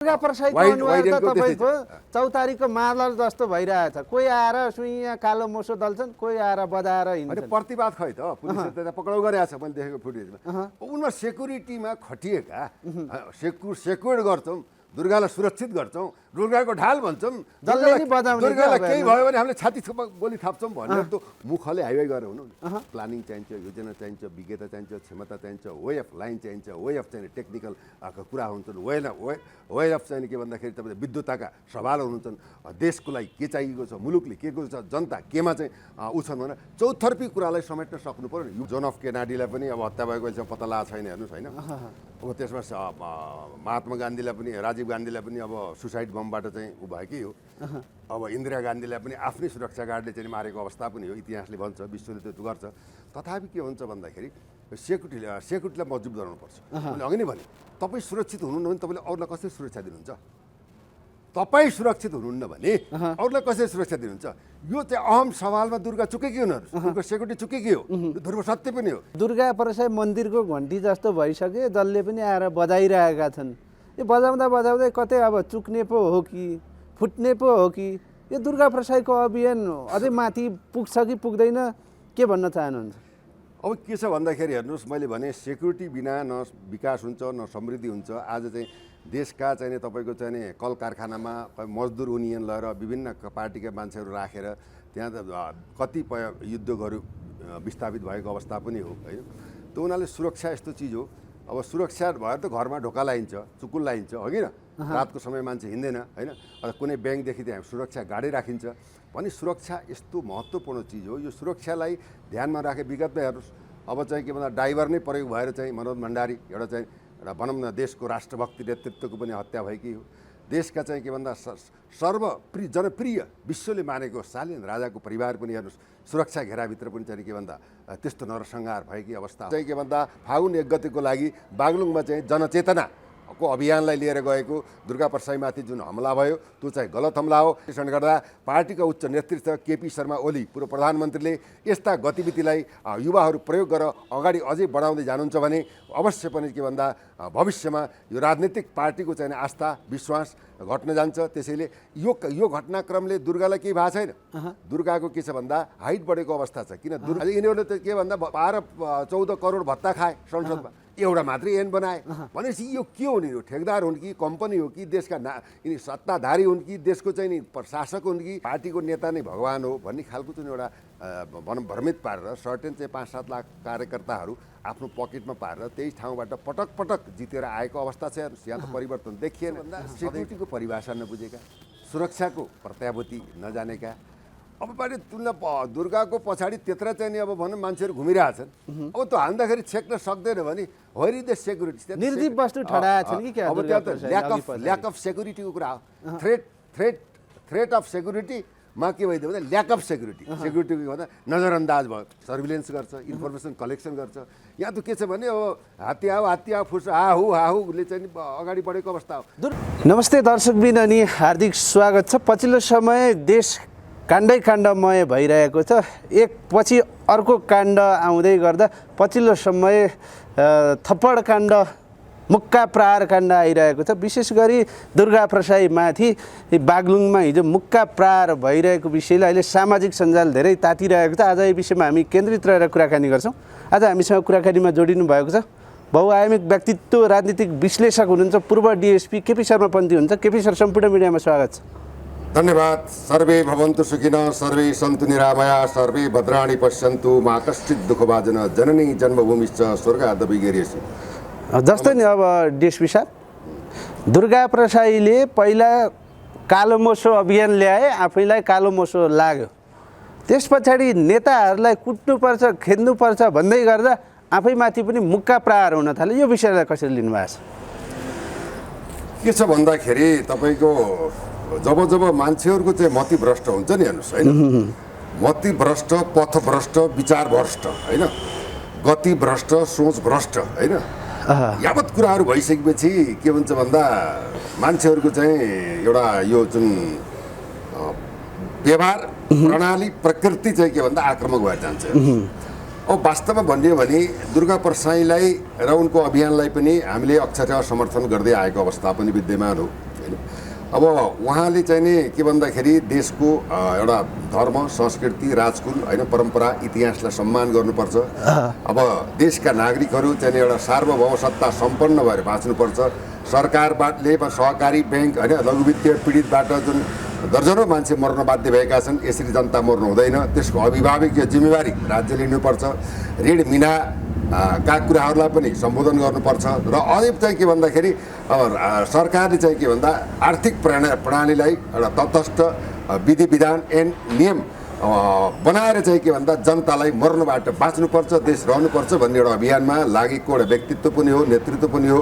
दुर्गा प्रसाईको अनुहार त तपाईँको चौतारीको मार्लर जस्तो भइरहेछ। कोही आएर सुइँ कालो मोसो दल्छन्, कोही आएर बजाएर हिँड्छन्। प्रतिवाद खै त पुलिसले त्यता पक्राउ गरेको छ मैले देखेको फुटेजमा। उनमा सेक्युरिटीमा खटिएका सेक्युर्ड गर्छौँ, दुर्गालाई सुरक्षित गर्छौँ, दुर्गाको ढाल भन्छौँ, दुर्गालाई केही भयो भने हामीले छाती गोली थाप्छौँ भनेर त मुखले हाइवे गरेर हुनु नि। प्लानिङ चाहिन्छ, योजना चाहिन्छ, विज्ञता चाहिन्छ, क्षमता चाहिन्छ, वे अफ लाइन चाहिन्छ, वे अफ चाहिने टेक्निकल कुरा हुन्छन्, वे अफ चाहिने के भन्दाखेरि तपाईँले विद्युतका सवालहरू हुन्छन्, देशको लागि के चाहिएको छ, मुलुकले के को छ, जनता केमा चाहिँ ऊ छन् भनेर चौतर्फी कुरालाई समेट्न सक्नु पर्यो नि। जोन अफ केनेडीलाई पनि अब हत्या भएको अहिलेसम्म पत्ता लगाएको छैन हेर्नुहोस् होइन। अब त्यसमा महात्मा गान्धीलाई पनि राजीव गान्धीलाई पनि अब सुसाइड बमबाट चाहिँ ऊ भएकै हो। अब इन्दिरा गान्धीलाई पनि आफ्नै सुरक्षा गार्डले चाहिँ मारेको अवस्था पनि हो, इतिहासले भन्छ, विश्वले त्यो गर्छ। तथापि के हुन्छ भन्दाखेरि सेक्युरिटीलाई मजबुत गराउनुपर्छ। मैले अघि नै भने तपाईँ सुरक्षित हुनुहुन्न भने तपाईँले अरूलाई कसरी सुरक्षा दिनुहुन्छ? तपाईँ सुरक्षित हुनुहुन्न भने अरूलाई कसरी सुरक्षा दिनुहुन्छ? यो चाहिँ अहम सवालमा दुर्गा चुकेकी हुनुहुन्छ, दुर्गा सेक्युरिटी चुकेकी हो, ध्रुव सत्य पनि हो। दुर्गा प्रसाई मन्दिरको घन्टी जस्तो भइसके, जसले पनि आएर बजाइरहेका छन्। यो बजाउँदा बजाउँदै कतै अब चुक्ने पो हो कि फुट्ने पो हो कि यो दुर्गा प्रसाईको अभियान अझै माथि पुग्छ कि पुग्दैन, के भन्न चाहनुहुन्छ? अब के छ भन्दाखेरि हेर्नुहोस्, मैले भने सेक्युरिटी बिना न विकास हुन्छ न समृद्धि हुन्छ। आज चाहिँ देशका चाहिने तपाईँको चाहिने कल कारखानामा मजदुर युनियन लिएर विभिन्न पार्टीका मान्छेहरू राखेर त्यहाँ कतिपय युद्धहरू विस्थापित भएको अवस्था पनि हो होइन। त उनीहरूले सुरक्षा यस्तो चिज हो, अब सुरक्षा भएर त घरमा ढोका लाइन्छ, चुकुल लाइन्छ हो कि न, रातको समय मान्छे हिँड्दैन होइन। कुनै ब्याङ्कदेखि त्यहाँ सुरक्षा गाडी राखिन्छ भने सुरक्षा यस्तो महत्त्वपूर्ण चिज हो। यो सुरक्षालाई ध्यानमा राखे विगतमा हेर्नुहोस्, अब चाहिँ के भन्दा ड्राइभर नै प्रयोग भएर चाहिँ मनोज भण्डारी एउटा भनौँ न देशको राष्ट्रभक्ति नेतृत्वको पनि हत्या भएकी हो। देशका चाहिँ के भन्दा जनप्रिय विश्वले मानेको शालीन राजाको परिवार पनि हेर्नुहोस् सुरक्षा घेराभित्र पनि चाहिँ के भन्दा त्यस्तो नरसंहार भएकी अवस्था चाहिँ के भन्दा फागुन 1 गतेको लागि बागलुङमा चाहिँ जनचेतनाको अभियानलाई लिएर गएको दुर्गा प्रसाईमाथि जुन हमला भयो त्यो चाहिँ गलत हमला हो। त्यसले गर्दा पार्टीका उच्च नेतृत्व केपी शर्मा ओली पूर्व प्रधानमन्त्रीले यस्ता गतिविधिलाई युवाहरू प्रयोग गरेर अगाडि अझै बढाउँदै जानुहुन्छ भने अवश्य पनि के भन्दा भविष्यमा यो राजनीतिक पार्टीको चाहिँ आस्था विश्वास घट्न जान्छ। त्यसैले यो घटनाक्रमले दुर्गालाई केही भएको छैन। दुर्गाको के छ भन्दा हाइट बढेको अवस्था छ। किन दुर्गा यिनीहरूले त के भन्दा 12-14 करोड भत्ता खाए संसदमा, एउटा मात्रै ऐन बनाए भनेपछि यो के हो नि? यो ठेकदार हुन् कि कम्पनी हो कि देशका यिनी सत्ताधारी हुन् कि देशको चाहिँ नि प्रशासक हुन् कि पार्टीको नेता नै भगवान हो भन्ने खालको चाहिँ एउटा भनौँ भ्रमित पारेर सर्टेन चाहिँ 5-7 लाख कार्यकर्ताहरू आफ्नो पकेटमा पारेर त्यही ठाउँबाट पटक पटक जितेर आएको अवस्था छ। यहाँ त परिवर्तन देखिएन। सेक्युरिटीको परिभाषा नबुझेका, सुरक्षाको प्रत्याभूति नजानेका, अब पारि तुलना दुर्गाको पछाडि त्यत्र चाहिँ नि अब भनौँ मान्छेहरू घुमिरहेछन्। अब त्यो हान्दाखेरि छेक्न सक्दैन भने होइरी द सेक्युरिटी निर्जीव वस्तु ठडाएछन् कि क्या? अब त्यहाँ त ल्याक अफ सेक्युरिटीको कुरा हो। थ्रेट अफ सेक्युरिटीमा के भइदियो भने ल्याक अफ सेक्युरिटीको भन्दा नजरअन्दाज भयो, सर्भिलेन्स गर्छ, इन्फर्मेसन कलेक्सन गर्छ। यहाँ त के छ भने अब हात्ती आऊ फुस हाहुले चाहिँ अगाडि बढेको अवस्था हो। नमस्ते दर्शकबिन अनि हार्दिक स्वागत छ। पछिल्लो समय देश काण्डमय भइरहेको छ, एक पछि अर्को काण्ड आउँदै गर्दा पछिल्लो समय थप्पड काण्ड, मुक्का प्रहार काण्ड आइरहेको छ। विशेष गरी दुर्गा प्रसाईमाथि बागलुङमा हिजो मुक्का प्रहार भइरहेको विषयलाई अहिले सामाजिक सञ्जाल धेरै तातिरहेको छ। आज यो विषयमा हामी केन्द्रित रहेर कुराकानी गर्छौँ। आज हामीसँग कुराकानीमा जोडिनु भएको छ बहुआयामिक व्यक्तित्व, राजनीतिक विश्लेषक हुनुहुन्छ, पूर्व डिएसपी केपी शर्मा पन्थी हुनुहुन्छ। केपी सर, सम्पूर्ण मिडियामा स्वागत छ। धन्यवाद। सर्वे भवन्तु सुखिनः, सर्वे सन्तु निरामया, सर्वे भद्राणि पश्यन्तु, मा कश्चित् दुःखभाजन, जननी जन्मभूमिश्च स्वर्गादपि गरीयसी। जस्तै नि अब डिएसपी साहब, दुर्गा प्रसाईले पहिला कालो मोसो अभियान ल्याए, आफैलाई कालो मोसो लाग्यो। त्यस पछाडि नेताहरूलाई कुट्नुपर्छ, खेद्नुपर्छ भन्दै गर्दा आफैमाथि पनि मुक्का प्रहार हुन थाल्यो। यो विषयलाई कसरी लिनुभएको छ? के छ भन्दाखेरि तपाईँको जब मान्छेहरूको चाहिँ मतिभ्रष्ट हुन्छ नि, हेर्नुहोस् होइन, मतिभ्रष्ट, पथभ्रष्ट, विचारभ्रष्ट होइन, गतिभ्रष्ट, सोचभ्रष्ट होइन, यावत कुराहरू भइसकेपछि के भन्छ भन्दा मान्छेहरूको चाहिँ एउटा यो जुन व्यवहार प्रणाली प्रकृति चाहिँ के भन्दा आक्रामक भएर जान्छ। अब वास्तवमा भनियो भने दुर्गा प्रसाईलाई र उनको अभियानलाई पनि हामीले अक्षरशः समर्थन गर्दै आएको अवस्था पनि विद्यमान हो। होइन। अब उहाँले चाहिँ नि के भन्दाखेरि देशको एउटा धर्म संस्कृति राजकुल होइन परम्परा इतिहासलाई सम्मान गर्नुपर्छ। अब देशका नागरिकहरू चाहिँ एउटा सार्वभौम सत्ता सम्पन्न भएर बाँच्नुपर्छ। सरकारले सहकारी ब्याङ्क होइन लघुवित्तीय पीडितबाट जुन दर्जनौँ मान्छे मर्न बाध्य भएका छन्, यसरी जनता मर्नु हुँदैन। त्यसको अभिभावकीय जिम्मेवारी राज्य लिनुपर्छ। ऋण मिना का कुराहरूलाई पनि सम्बोधन गर्नुपर्छ। र अझै चाहिँ के भन्दाखेरि सरकारले चाहिँ के भन्दा आर्थिक प्रणालीलाई एउटा तटस्थ विधि विधान एन्ड नियम बनाएर चाहिँ के भन्दा जनतालाई मर्नबाट बाँच्नुपर्छ, देश रहनुपर्छ भन्ने एउटा अभियानमा लागेको एउटा व्यक्तित्व पनि हो, नेतृत्व पनि हो।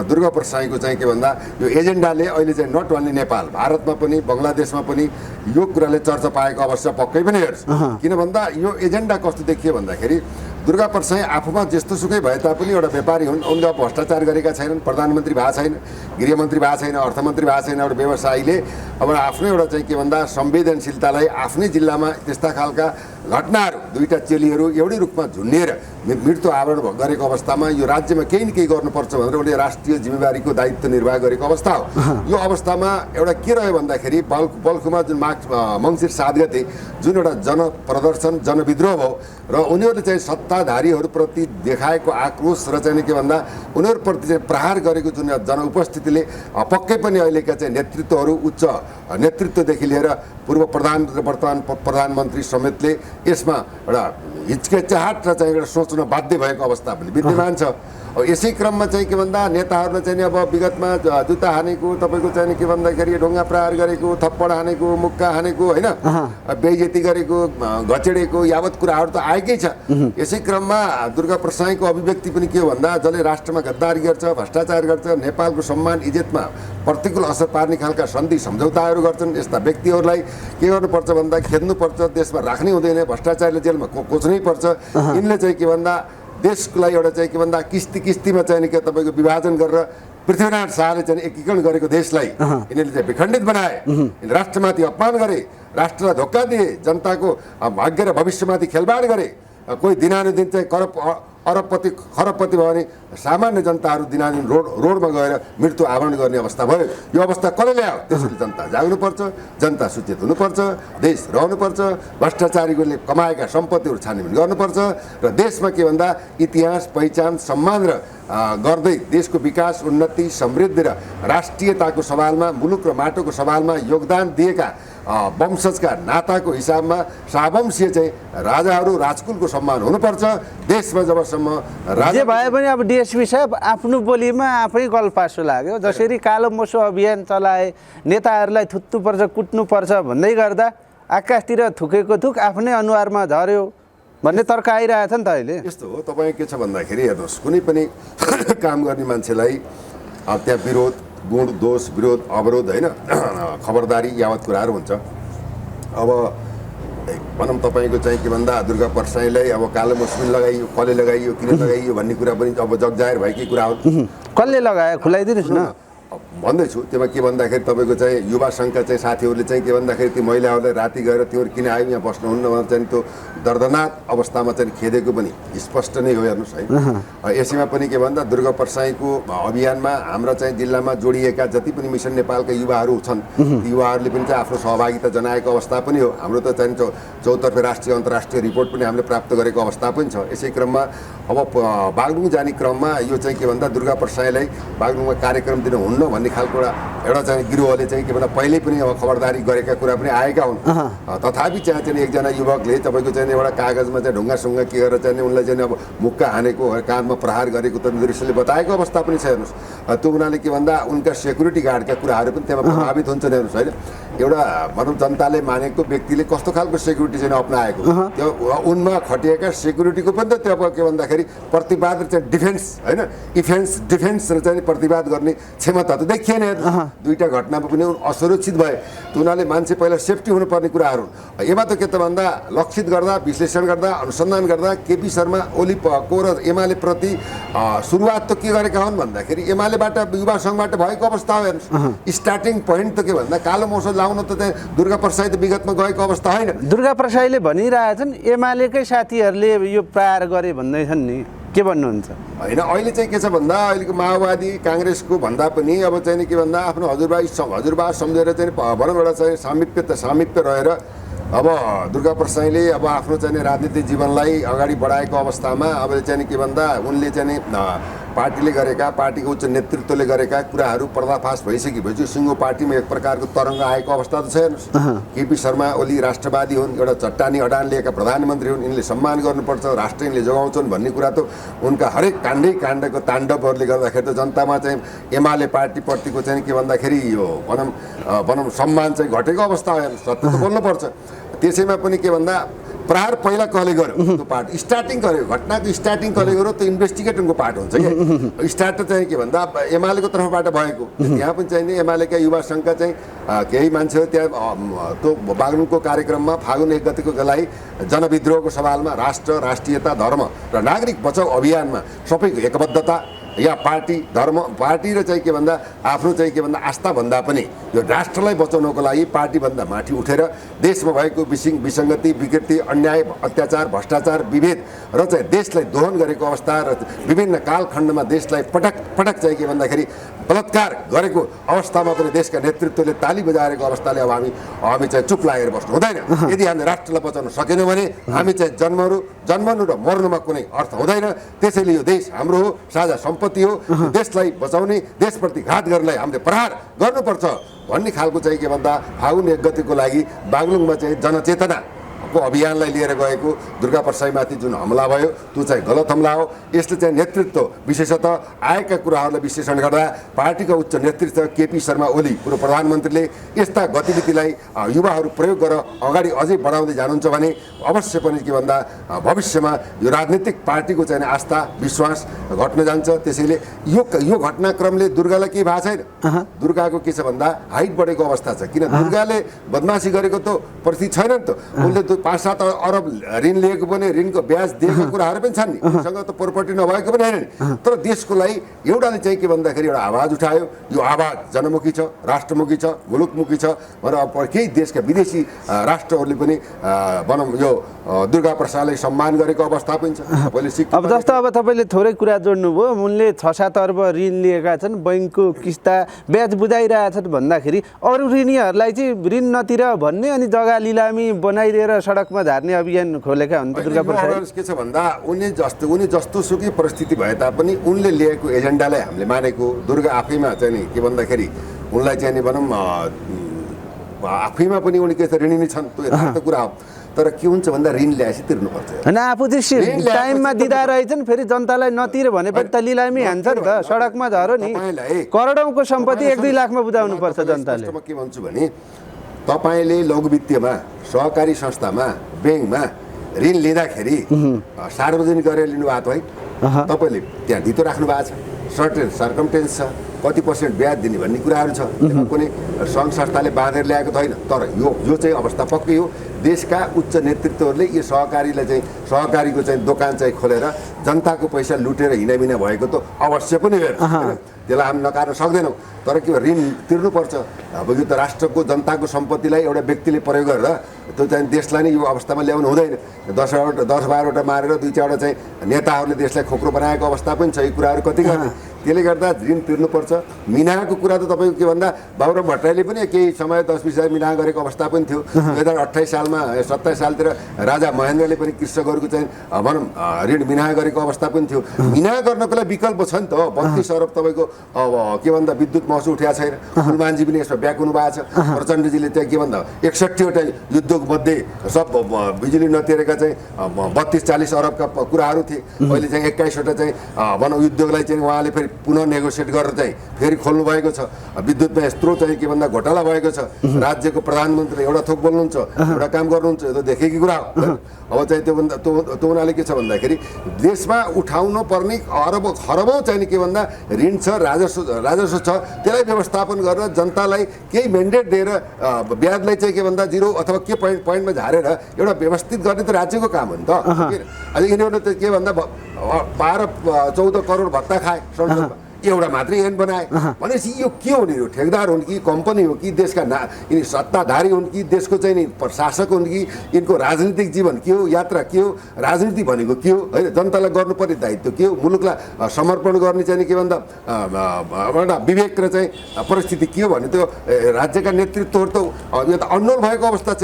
दुर्गा प्रसाईको चाहिँ के भन्दा यो एजेन्डाले अहिले चाहिँ नट ओन्ली नेपाल, भारतमा पनि बङ्गलादेशमा पनि यो कुराले चर्चा पाएको अवश्य पक्कै पनि हेर्छ। किन भन्दा यो एजेन्डा कस्तो देखियो भन्दाखेरि दुर्गा प्रसाई आफूमा जस्तो सुकै भए तापनि एउटा व्यापारी हुन्। उनले भ्रष्टाचार गरेका छैनन्, प्रधानमन्त्री भएको छैन, गृहमन्त्री भएको छैन, अर्थमन्त्री भएको छैन। एउटा व्यवसायीले अब आफ्नो एउटा चाहिँ के भन्दा संवेदनशीलतालाई आफ्नै जिल्लामा त्यस्ता खालका घटनाहरू दुईटा चेलीहरू एउटै रूपमा झुन्डिएर मृत्यु आवरण गरेको अवस्थामा यो राज्यमा केही न केही गर्नुपर्छ भनेर उनले राष्ट्रिय जिम्मेवारीको दायित्व निर्वाह गरेको अवस्था हो। यो अवस्थामा एउटा के रह्यो भन्दाखेरि बल्खुमा जुन मङ्सिर 7 गते जुन एउटा जनप्रदर्शन जनविद्रोह भयो र उनीहरूले चाहिँ सत्ताधारीहरूप्रति देखाएको आक्रोश र चाहिँ के भन्दा उनीहरूप्रति चाहिँ प्रहार गरेको जुन जनउपस्थितिले पक्कै पनि अहिलेका चाहिँ नेतृत्वहरू उच्च नेतृत्वदेखि लिएर पूर्व प्रधान र वर्तमान प्रधानमन्त्री समेतले यसमा एउटा हिचकिचाहट र चाहिँ एउटा सोच्न बाध्य भएको अवस्था पनि विद्यमान छ। अब यसै क्रममा चाहिँ के भन्दा नेताहरूले चाहिँ अब विगतमा जुत्ता हानेको तपाईँको चाहिँ के भन्दाखेरि ढुङ्गा प्रहार गरेको, थप्पड हानेको, मुक्का हानेको होइन बेइज्जती गरेको, घचेडेको यावत कुराहरू त आएकै छ। यसै क्रममा दुर्गा प्रसाईको अभिव्यक्ति पनि के हो भन्दा जसले राष्ट्रमा गद्दारी गर्छ, भ्रष्टाचार गर्छ, नेपालको सम्मान इज्जतमा प्रतिकूल असर पार्ने खालका सन्धि सम्झौताहरू गर्छन्, यस्ता व्यक्तिहरूलाई के गर्नुपर्छ भन्दा खेद्नुपर्छ, देशमा राख्नै हुँदैन, भ्रष्टाचारले जेलमा कोच्नै पर्छ। यिनले चाहिँ के भन्दा देशको लागि एउटा चाहिँ के भन्दा किस्तीमा चाहिँ के तपाईँको विभाजन गरेर पृथ्वीनारायण शाहले चाहिँ एकीकरण गरेको देशलाई यिनीहरूले चाहिँ विखण्डित बनाए, राष्ट्रमाथि अपमान गरे, राष्ट्रलाई धोका दिए, जनताको भाग्य र भविष्यमाथि खेलबाड गरे। कोही दिनानुदिन चाहिँ अरबपति खरबपति भयो भने सामान्य जनताहरू दिनादिन रोडमा गएर मृत्यु आवरण गर्ने अवस्था भयो। यो अवस्था कसले ल्यायो? त्यसरी जनता जाग्नुपर्छ, जनता सचेत हुनुपर्छ, देश रहनुपर्छ, भ्रष्टाचारीहरूले कमाएका सम्पत्तिहरू छानबिन गर्नुपर्छ र देशमा के भन्दा इतिहास पहिचान सम्मान र गर्दै देशको विकास उन्नति समृद्धि र राष्ट्रियताको सवालमा मुलुक र माटोको सवालमा योगदान दिएका वंशजका नाताको हिसाबमा शाहवंशीय चाहिँ राजाहरू राजकुलको सम्मान हुनुपर्छ। देशमा जबसम्म जे भए पनि अब डिएसपी साहब आफ्नो बोलीमा आफै गल्पासो लाग्यो। जसरी कालो मोसो अभियान चलाए, नेताहरूलाई थुत्नुपर्छ कुट्नुपर्छ भन्दै गर्दा आकाशतिर थुकेको थुक आफ्नै अनुहारमा झर्यो भन्ने तर्क आइरहेछ नि त अहिले। यस्तो हो, तपाईँ के छ भन्दाखेरि हेर्नुहोस्, कुनै पनि काम गर्ने मान्छेलाई त्यहाँ विरोध गुण दोष विरोध अवरोध होइन खबरदारी यावत कुराहरू हुन्छ। अब भनौँ तपाईँको चाहिँ के भन्दा दुर्गा प्रसाईलाई अब कालो मुस्लिम लगाइयो, कसले लगाइयो, किन लगाइयो भन्ने कुरा पनि अब जगजाहेर भएकै कुरा हो। कसले लगायो खुलाइदिनुहोस् न भन्दैछु। त्यसमा के भन्दाखेरि तपाईँको चाहिँ युवा सङ्घका चाहिँ साथीहरूले चाहिँ के भन्दाखेरि त्यो महिलाहरूलाई राति गएर तिमीहरू किन आयो यहाँ बस्नुहुन्न भनेर चाहिँ त्यो दर्दनाक अवस्थामा चाहिँ खेदेको पनि स्पष्ट नै हो। हेर्नुहोस् है, यसैमा पनि के भन्दा दुर्गा प्रसाईको अभियानमा हाम्रा चाहिँ जिल्लामा जोडिएका जति पनि मिसन नेपालका युवाहरू छन्, युवाहरूले पनि चाहिँ आफ्नो सहभागिता जनाएको अवस्था पनि हो। हाम्रो त चाहिँ चौतर्फे राष्ट्रिय अन्तर्राष्ट्रिय रिपोर्ट पनि हामीले प्राप्त गरेको अवस्था पनि छ। यसै क्रममा अब बागलुङ जाने क्रममा यो चाहिँ के भन्दा दुर्गा प्रसाईलाई बागलुङमा कार्यक्रम दिन हुन्न भन्ने खालको एउटा चाहिँ गिरोहले चाहिँ के भन्दा पहिल्यै पनि अब खबरदारी गरेका कुरा पनि आएका हुन्। तथापि चाहिँ एकजना युवकले तपाईँको चाहिँ एउटा कागजमा चाहिँ ढुङ्गासुङ्गा के गरेर चाहिँ उनलाई चाहिँ अब मुक्का हानेको कानमा प्रहार गरेको त दृश्यले बताएको अवस्था पनि छ। हेर्नुहोस्, त्यो उनीहरूले के भन्दा उनका सेक्युरिटी गार्डका कुराहरू पनि त्यहाँ प्रभावित हुन्छन्। हेर्नुहोस् होइन, एउटा भनौँ जनताले मानेको व्यक्तिले कस्तो खालको सेक्युरिटी चाहिँ अप्नाएको, त्यो उनमा खटिएका सेक्युरिटीको पनि त त्यो के भन्दाखेरि प्रतिवाद र चाहिँ डिफेन्स होइन डिफेन्स र चाहिँ प्रतिवाद गर्ने क्षमता त देखिएन। दुईटा घटनामा पनि असुरक्षित भए। त्यो उनीहरूले मान्छे पहिला सेफ्टी हुनुपर्ने कुराहरू एमा त के त भन्दा लक्षित गर्दा विश्लेषण गर्दा अनुसन्धान गर्दा केपी शर्मा ओली को र एमाले प्रति सुरुवात त के गरेका हुन् भन्दाखेरि एमालेबाट युवा सङ्घबाट भएको अवस्था हो। हेर्नुहोस्, स्टार्टिङ पोइन्ट त के भन्दा कालो मोसो लाउन त त्यहाँ दुर्गा प्रसाई त विगतमा गएको अवस्था होइन। दुर्गा प्रसाईले भनिरहेछन् एमालेकै साथीहरूले यो प्रहार गरे भन्दैछन् नि। के भन्नुहुन्छ? होइन अहिले चाहिँ के छ भन्दा अहिलेको माओवादी काङ्ग्रेसको भन्दा पनि अब चाहिँ नि के भन्दा आफ्नो हजुरबा सम्झेर चाहिँ भनौँ एउटा चाहिँ सामिप्य रहेर अब दुर्गा प्रसाईले अब आफ्नो चाहिँ राजनीतिक जीवनलाई अगाडि बढाएको अवस्थामा अब चाहिँ के भन्दा उनले चाहिँ पार्टीले गरेका पार्टीको उच्च नेतृत्वले गरेका कुराहरू पर्दाफास भइसकेपछि सिङ्गो पार्टीमा एक प्रकारको तरङ्ग आएको अवस्था त छैन। केपी शर्मा ओली राष्ट्रवादी हुन्, एउटा चट्टानी अडान लिएका प्रधानमन्त्री हुन्, यिनले सम्मान गर्नुपर्छ, राष्ट्र यिनले जोगाउँछन् भन्ने कुरा त उनका हरेक काण्डको ताण्डवहरूले गर्दाखेरि त जनतामा चाहिँ एमाले पार्टीप्रतिको चाहिँ के भन्दाखेरि यो भनौँ सम्मान चाहिँ घटेको अवस्था आयो। सत्य त बोल्नुपर्छ। त्यसैमा पनि के भन्दा प्रहार पहिला कसले गर्यो त्यो पार्ट स्टार्टिङ गर्यो, घटनाको स्टार्टिङ कसले गर्यो त्यो इन्भेस्टिगेटिङको पार्ट हुन्छ कि स्टार्ट चाहिँ के भन्दा एमालेको तर्फबाट भएको। यहाँ पनि चाहिँ एमालेका युवा सङ्घका चाहिँ केही मान्छेहरू त्यहाँ त्यो बागलुङको कार्यक्रममा फागुन 1 गतिको लागि जनविद्रोहको सवालमा राष्ट्र, राष्ट्रियता, धर्म र नागरिक बचाउ अभियानमा सबैको एकबद्धता या पार्टी र चाहिँ के भन्दा आफ्नो चाहिँ के भन्दा आस्था भन्दा पनि यो राष्ट्रलाई बचाउनको लागि पार्टीभन्दा माथि उठेर देशमा भएको विसङ्गति, विकृति, अन्याय, अत्याचार, भ्रष्टाचार, विभेद र चाहिँ देशलाई दोहन गरेको अवस्था र विभिन्न कालखण्डमा देशलाई पटक चाहिँ के भन्दाखेरि बलात्कार गरेको अवस्थामा पनि देशका नेतृत्वले ताली बजाएको अवस्थाले अब हामी चाहिँ चुप लागेर बस्नु हुँदैन। यदि हामीले राष्ट्रलाई बचाउन सकेनौँ भने हामी चाहिँ जन्मनु र मर्नुमा कुनै अर्थ हुँदैन। त्यसैले यो देश हाम्रो हो, साझा सम्पत्ति हो, देशलाई बचाउने, देशप्रति घात गर्नलाई हामीले प्रहार गर्नुपर्छ भन्ने खालको चाहिँ के भन्दा फागुन 1 गतिको लागि बागलुङमा चाहिँ जनचेतना को अभियानलाई लिएर गएको दुर्गा प्रसाईमाथि जुन हमला भयो त्यो चाहिँ गलत हमला हो। यसले चाहिँ नेतृत्व विशेषतः आएका कुराहरूलाई विश्लेषण गर्दा पार्टीका उच्च नेतृत्व केपी शर्मा ओली पूर्व प्रधानमन्त्रीले यस्ता गतिविधिलाई युवाहरू प्रयोग गरेर अगाडि अझै बढाउँदै जानुहुन्छ भने अवश्य पनि के भन्दा भविष्यमा यो राजनीतिक पार्टीको चाहिँ आस्था विश्वास घट्न जान्छ। त्यसैले यो घटनाक्रमले दुर्गालाई केही भएको छैन। दुर्गाको के छ भन्दा हाइट बढेको अवस्था छ, किन दुर्गाले बदमासी गरेको त परिस्थिति छैन नि त। उनले 5-7 अरब ऋण लिएको पनि ऋणको ब्याज दिएको कुराहरू पनि छन् नि, उसँग त प्रोपर्टी नभएको पनि होइन नि। तर देशको लागि एउटाले चाहिँ के भन्दाखेरि एउटा आवाज उठायो। यो आवाज जनमुखी छ, राष्ट्रमुखी छ, मुलुकमुखी छ र केही देशका विदेशी राष्ट्रहरूले पनि भनौँ यो दुर्गा प्रसादलाई सम्मान गरेको अवस्था पनि छ। अब जस्तो अब तपाईँले थोरै कुरा जोड्नुभयो, उनले 6-7 अर्ब ऋण लिएका छन्, बैङ्कको किस्ता ब्याज बुझाइरहेछन् भन्दाखेरि अरू ऋणीहरूलाई चाहिँ ऋण नतिर भन्ने अनि जग्गा लिलामी बनाइदिएर सडकमा झार्ने अभियान खोलेका हुन् दुर्गा प्रसाद। के छ भन्दा उनी जस्तो सुकै परिस्थिति भए तापनि उनले लिएको एजेन्डालाई हामीले मानेको। दुर्गा आफैमा चाहिँ नि के भन्दाखेरि उनलाई चाहिँ नि भनौँ आफैमा पनि उनी के छ ऋणी नै छन्, त्यो यथार्थ कुरा हो। तर के हुन्छ भन्दा ऋण ल्याएपछि तिर्नुपर्छ होइन, आफू चाहिँ टाइममा दिँदा रहेछन्, फेरि जनतालाई नतिर भने पनि त लिलामी हान्छ नि त, सडकमा झरो नि। करोडौँको सम्पत्ति 1-2 लाखमा बुझाउनु पर्छ जनताले। म के भन्छु भने तपाईँले लघु वित्तीयमा, सहकारी संस्थामा, ब्याङ्कमा ऋण लिँदाखेरि सार्वजनिक गरेर लिनुभएको है, तपाईँले त्यहाँ धितो राख्नु भएको छ, सर्टेन सर्कमटेन्स छ, कति % ब्याज दिने भन्ने कुराहरू छ। कुनै सङ्घ संस्थाले बाँधेर ल्याएको त होइन। तर यो चाहिँ अवस्था पक्कै हो। देशका उच्च नेतृत्वहरूले यो सहकारीको चाहिँ दोकान चाहिँ खोलेर जनताको पैसा लुटेर हिँडाबिना भएको त अवश्य पनि हो, त्यसलाई हामी नकार्न सक्दैनौँ। तर के ऋण तिर्नुपर्छ। अब यो त राष्ट्रको जनताको सम्पत्तिलाई एउटा व्यक्तिले प्रयोग गरेर त्यो चाहिँ देशलाई नै यो अवस्थामा ल्याउनु हुँदैन। 10-12वटा मारेर 2-4वटा चाहिँ नेताहरूले देशलाई खोक्रो बनाएको अवस्था पनि छ। यी कुराहरू कति गर्ने, त्यसले गर्दा ऋण तिर्नुपर्छ। मिनाको कुरा त तपाईँको के भन्दा बाबुराम भट्टराईले पनि केही समय 10-20 हजार मिना गरेको अवस्था पनि थियो। 2028 सालमा 27 सालतिर राजा महेन्द्रले पनि कृषकहरूको चाहिँ भनौँ ऋण मिना गरेको अवस्था पनि थियो। मिना गर्नको लागि विकल्प छ नि त। 32 अरब तपाईँको के भन्दा विद्युत महसुल उठाएको छैन। हनुमानजी पनि यसमा ब्याक हुनु भएको छ। प्रचण्डजीले चाहिँ के भन्दा 61वटा उद्योग मध्ये सब बिजुली नतिरेका चाहिँ 32-40 अरबका कुराहरू थिए। अहिले चाहिँ 21वटा चाहिँ भनौँ उद्योगलाई चाहिँ उहाँले फेरि पुनः नेगोसिएट गरेर चाहिँ फेरि खोल्नु भएको छ। विद्युतमा यत्रो चाहिँ के भन्दा घोटाला भएको छ। राज्यको प्रधानमन्त्रीले एउटा थोक बोल्नुहुन्छ, एउटा काम गर्नुहुन्छ, यो त देखेकै कुरा हो। अब चाहिँ त्यो हुनाले के छ भन्दाखेरि देशमा उठाउनु पर्ने खरबौँ चाहिँ के भन्दा ऋण छ, राजस्व छ, त्यसलाई व्यवस्थापन गरेर जनतालाई केही मेन्डेट दिएर ब्याजलाई चाहिँ के भन्दा 0 अथवा के पोइन्टमा झारेर एउटा व्यवस्थित गर्ने त राज्यको काम हो नि त। अझ यिनीहरूले त के भन्दा 12-14 करोड भत्ता खाए। एउटा मात्रै ऐन बनाए भनेपछि यो के हो नि, यो ठेकदार हुन् कि कम्पनी हो कि देशका यिनी सत्ताधारी हुन् कि देशको चाहिँ नि प्रशासक हुन् कि यिनको राजनीतिक जीवन के हो, यात्रा के हो, राजनीति भनेको के हो होइन, जनतालाई गर्नुपर्ने दायित्व के हो, मुलुकलाई समर्पण गर्ने चाहिँ के भन्दा एउटा विवेक र चाहिँ परिस्थिति के हो भने त्यो राज्यका नेतृत्वहरू त यो त अन्नोल भएको अवस्था छ।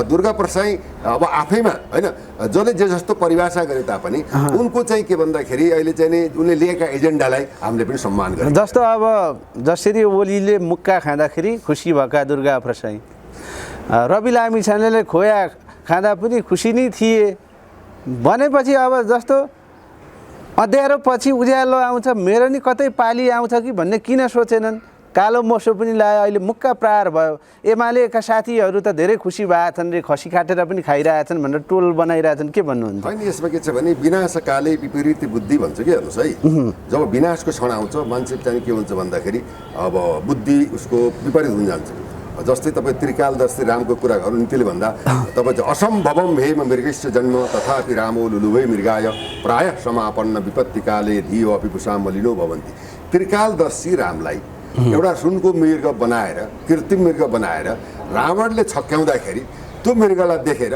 दुर्गा प्रसाई अब आफैमा होइन जसले जे जस्तो परिभाषा गरे तापनि उनको चाहिँ के भन्दाखेरि अहिले चाहिँ नि उनले लिएका एजेन्डालाई हामीले पनि सम्मान गर्छौँ। जस्तो अब जसरी ओलीले मुक्का खाँदाखेरि खुसी भएका दुर्गा प्रसाई, रवि लामिछानेले खोया खाँदा पनि खुसी नै थिए भनेपछि अब जस्तो अँध्यारो पछि उज्यालो आउँछ, मेरो नि कतै पाली आउँछ कि भन्ने किन सोचेनन्? कालो मोसो पनि लायो, अहिले मुक्का प्रहार भयो। एमालेका साथीहरू त धेरै खुसी भएछन् रे, खसी काटेर पनि खाइरहेछन् भनेर टोल बनाइरहेछन्, के भन्नुहुन्छ? होइन, यसमा के छ भने विनाशकाले विपरीत बुद्धि भन्छ कि हेर्नुहोस् है, जब विनाशको क्षण आउँछ मान्छे चाहिँ के हुन्छ भन्दाखेरि अब बुद्धि उसको विपरीत हुन जान्छ। जस्तै तपाईँ त्रिकालदर्शी रामको कुरा गर्नु नि, त्यसले भन्दा तपाईँ चाहिँ असम्भवम हेम मृगस्य जन्म तथापि रामो लुलुवै मृगाय प्रायः समापन्न विपत्तिकाले धियो अपिपुषा मलिनो भवन्ति। त्रिकालदर्शी रामलाई एउटा सुनको मृग बनाएर, कृत्रिम मृग बनाएर रावणले छक्क्याउँदाखेरि त्यो मृगलाई देखेर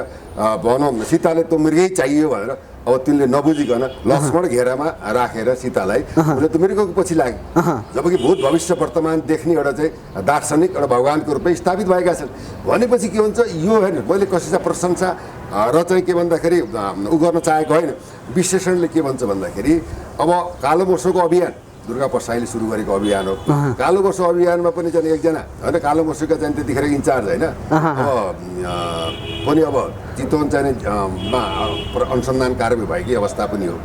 भनौँ सीताले त्यो मृगै चाहियो भनेर अब तिनले नबुझिकन लक्ष्मण घेरामा राखेर सीतालाई उसले त्यो मृगको पछि लागे। जबकि भूत भविष्य वर्तमान देख्ने एउटा चाहिँ दार्शनिक एउटा भगवान्को रूपमै स्थापित भएका छन्। भनेपछि के हुन्छ, यो होइन मैले कसैलाई प्रशंसा र चाहिँ के भन्दाखेरि उ गर्न चाहेको होइन, विश्लेषणले के भन्छ भन्दाखेरि अब कालो मोसोको अभियान दुर्गा प्रसाईले सुरु गरेको अभियान हो। कालो मोसो अभियानमा पनि चाहिँ एकजना होइन कालो मोसोका चाहिँ त्यतिखेर इन्चार्ज होइन पनि अब चितवन चाहिँ अनुसन्धान कार्य भएकै अवस्था पनि हो।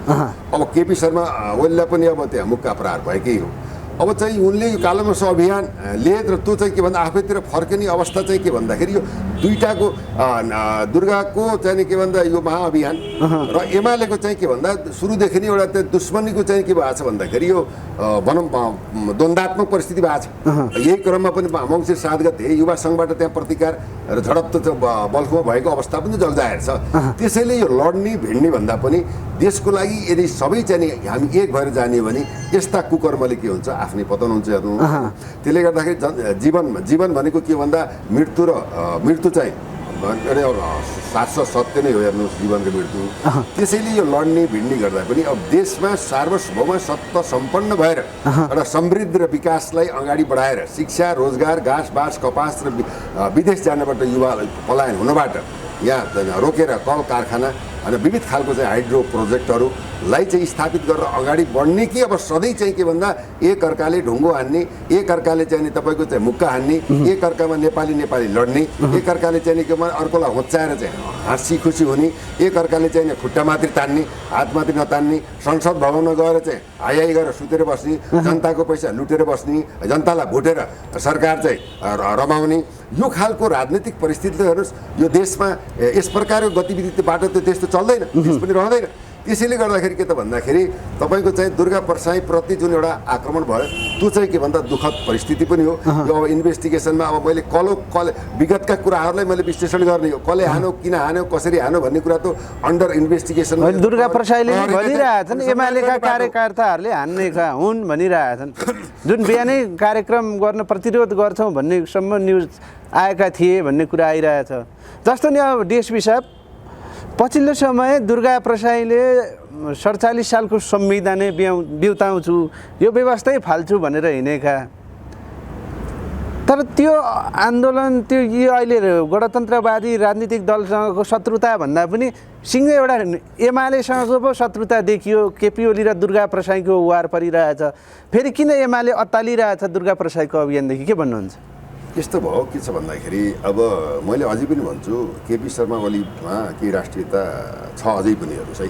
अब केपी शर्मा ओलीलाई पनि अब त्यहाँ मुक्का प्रहार भएकै हो। अब चाहिँ उनले यो कालो मोसो अभियान लिए र त्यो चाहिँ के भन्दा आफैतिर फर्किने अवस्था चाहिँ के भन्दाखेरि यो दुईटाको दुर्गाको चाहिँ के भन्दा यो महाअभियान र एमालेको चाहिँ के भन्दा सुरुदेखि नै एउटा त्यो दुश्मनीको चाहिँ के भएको छ भन्दाखेरि यो भनौँ द्वन्द्वात्मक परिस्थिति भएको छ। यही क्रममा पनि मङ्सिर 7 गते युवा सङ्घबाट त्यहाँ प्रतिकार र झडप त बल्खुमा भएको अवस्था पनि जगजाहेर छ। त्यसैले यो लड्ने भिड्ने भन्दा पनि देशको लागि यदि सबै चाहिँ हामी एक भएर जाने हो भने यस्ता कुकर्मले के हुन्छ, आफ्नै पतन हुन्छ। हेर्नु त्यसले गर्दाखेरि जीवन भनेको के भन्दा मृत्यु चाहिँ एउटा शाश्वत सत्य नै हो। हेर्नुहोस् जीवन र मृत्यु। त्यसैले यो लड्ने भिड्ने गर्दा पनि अब देशमा सार्वभौम सत्ता सम्पन्न भएर एउटा समृद्ध र विकासलाई अगाडि बढाएर शिक्षा, रोजगार, घाँस बाँस, कपास र विदेश जानबाट युवा पलायन हुनबाट यहाँ रोकेर कल कारखाना अनि विविध खालको चाहिँ हाइड्रो प्रोजेक्टहरूलाई चाहिँ स्थापित गरेर अगाडि बढ्ने कि अब सधैँ चाहिँ के भन्दा एक अर्काले ढुङ्गो हान्ने, एक अर्काले चाहिँ तपाईँको चाहिँ मुक्का हान्ने, एक अर्कामा नेपाली लड्ने, एक अर्काले चाहिँ के भन्दा अर्कोलाई होच्याएर चाहिँ हाँसी खुसी हुने, एक अर्काले चाहिँ खुट्टा मात्रै तान्ने, हात मात्रै नतान्ने, संसद भवनमा गएर चाहिँ हाई गरेर सुतेर बस्ने, जनताको पैसा लुटेर बस्ने, जनतालाई भुटेर सरकार चाहिँ रमाउने, यो खालको राजनीतिक परिस्थिति हेर्नुहोस् यो देशमा यस प्रकारको गतिविधिबाट त देश त चल्दैन, देश पनि रहँदैन। त्यसैले गर्दाखेरि के त भन्दाखेरि तपाईँको चाहिँ दुर्गा प्रसाईप्रति जुन एउटा आक्रमण भयो त्यो चाहिँ के भन्दा दुःखद परिस्थिति पनि हो। यो अब इन्भेस्टिगेसनमा अब मैले विगतका कुराहरूलाई मैले विश्लेषण गर्ने हो, कसले हान्यो, किन हान्यो, कसरी हान्यो भन्ने कुरा त अन्डर इन्भेस्टिगेसन। दुर्गा प्रसाईले भनिरहेछन् एमालेका कार्यकर्ताहरूले हान्नेका हुन् भनिरहेछन्, जुन बिहानै कार्यक्रम गर्न प्रतिरोध गर्छौँ भन्नेसम्म न्युज आएका थिए भन्ने कुरा आइरहेछ। जस्तो नि अब डिएसपी साहब पछिल्लो समय दुर्गा प्रसाईले 47 सालको संविधानै बिउताउँछु, यो व्यवस्थै फाल्छु भनेर हिँडेका, तर त्यो आन्दोलन त्यो यो अहिले गणतन्त्रवादी राजनीतिक दलसँगको शत्रुता भन्दा पनि सिङ्गै एउटा एमालेसँगको पो शत्रुता देखियो। केपी ओली र दुर्गा प्रसाईको वार परिरहेछ। फेरि किन एमाले अत्तालिरहेछ दुर्गा प्रसाईको अभियानदेखि, के भन्नुहुन्छ? यस्तो भयो के छ भन्दाखेरि अब मैले अझै पनि भन्छु केपी शर्मा ओलीमा केही राष्ट्रियता छ अझै पनि हेर्नुहोस् है।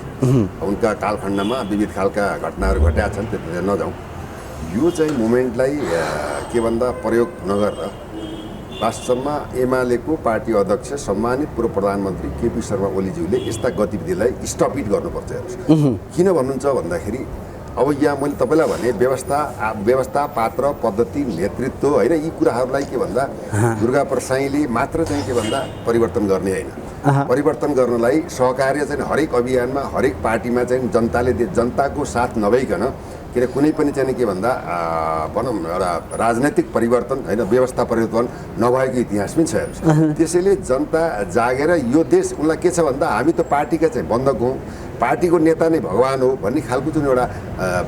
उनका कालखण्डमा विविध खालका घटनाहरू घटेका छन्, त्यतिर नजाउँ। यो चाहिँ मुभमेन्टलाई के भन्दा प्रयोग नगरेर वास्तवमा एमालेको पार्टी अध्यक्ष सम्मानित पूर्व प्रधानमन्त्री केपी शर्मा ओलीज्यूले यस्ता गतिविधिलाई स्टपिट गर्नुपर्छ। हेर्नुहोस् किन भन्नुहुन्छ भन्दाखेरि अब यहाँ मैले तपाईँलाई भने व्यवस्था पात्र पद्धति नेतृत्व होइन, यी कुराहरूलाई के भन्दा दुर्गा प्रसाईले मात्र चाहिँ के भन्दा परिवर्तन गर्ने होइन, परिवर्तन गर्नलाई सहकार्य चाहिँ हरेक अभियानमा हरेक पार्टीमा चाहिँ जनताको साथ नभइकन किन कुनै पनि चाहिँ के भन्दा भनौँ एउटा राजनैतिक परिवर्तन होइन व्यवस्था परिवर्तन नभएको इतिहास पनि छ हेर्नुहोस्। त्यसैले जनता जागेर यो देश उनलाई के छ भन्दा हामी त पार्टीका चाहिँ बन्धक हौँ, पार्टीको नेता नै भगवान् हो भन्ने खालको जुन एउटा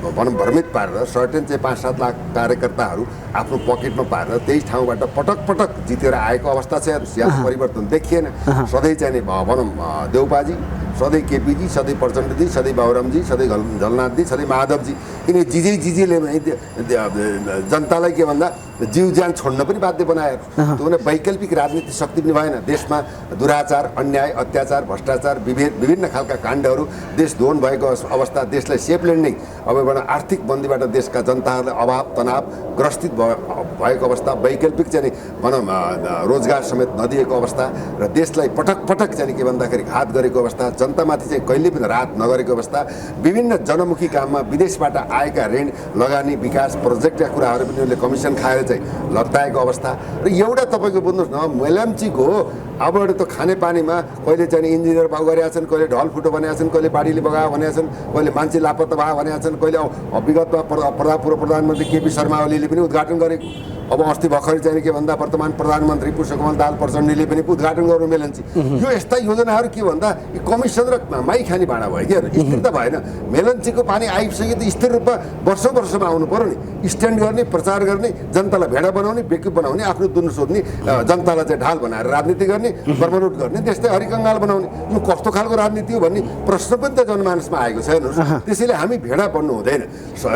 भनौँ भ्रमित पारेर सर्टेन चाहिँ 5-7 लाख कार्यकर्ताहरू आफ्नो पकेटमा पारेर त्यही ठाउँबाट पटक पटक जितेर आएको अवस्था छ हेर्नुहोस्। यहाँ परिवर्तन देखिएन। सधैँ चाहिँ भनौँ देउपाजी, सधैँ केपीजी, सधैँ प्रचण्डजी, सधैँ बाबुरामजी, सधैँ झलनाथजी, सधैँ माधवजी, यिनी जिजीले जनतालाई के भन्दा जीव ज्यान छोड्न पनि बाध्य बनायो। त्यो वैकल्पिक राजनीतिक शक्ति पनि भएन। देशमा दुराचार, अन्याय, अत्याचार, भ्रष्टाचार, विभिन्न खालका काण्डहरू, देश धोन भएको अवस्था, देशलाई सेफ ल्यान्डिङ अब आर्थिक मन्दीबाट देशका जनताहरूलाई अभाव तनाव ग्रसित भएको अवस्था, वैकल्पिक चाहिँ भनौँ रोजगार समेत नदिएको अवस्था र देशलाई पटक पटक चाहिँ के भन्दाखेरि घात गरेको अवस्था, जनतामाथि चाहिँ कहिले पनि राहत नगरेको अवस्था, विभिन्न जनमुखी काममा विदेशबाट आएका ऋण लगानी विकास प्रोजेक्टका कुराहरू पनि उनले कमिसन खाएर चाहिँ लत्ताएको अवस्था र एउटा तपाईँको बुझ्नुहोस् न मेलम्चीको अबबाट त खानेपानीमा कहिले चाहिँ इन्जिनियर भाउ गरेका छन्, कहिले ढल फुटो भनेका छन्, कहिले बाढीले बगायो भनेका छन्, कहिले मान्छे लापत्ता भयो भनेका छन्, कहिले विगतमा पूर्व प्रधानमन्त्री केपी शर्मा ओलीले पनि उद्घाटन गरेको। अब अस्ति भर्खरै चाहिँ के भन्दा वर्तमान प्रधानमन्त्री पुष्पकमल दाहाल प्रचण्डले पनि उद्घाटन गर्नु मेलम्ची। यो यस्ता योजनाहरू के भन्दा कमिसन र माई खाने भाँडा भयो क्या, स्थिर त भएन। मेलम्चीको पानी आइसके त स्थिर रूपमा वर्षमा आउनु पर्यो नि, स्ट्यान्ड गर्ने, प्रचार गर्ने, जनतालाई भेडा बनाउने, बेकुब बनाउने, आफ्नो दुनु सोध्ने, जनतालाई चाहिँ ढाल बनाएर राजनीति गर्ने, बर्बाद गर्ने, त्यस्तै हरिकङ्गाल बनाउने। यो कस्तो खालको राजनीति हो भन्ने प्रश्न पनि त जनमानसमा आएको छ हेर्नुहोस्। त्यसैले हामी भेडा बन्नु हुँदैन।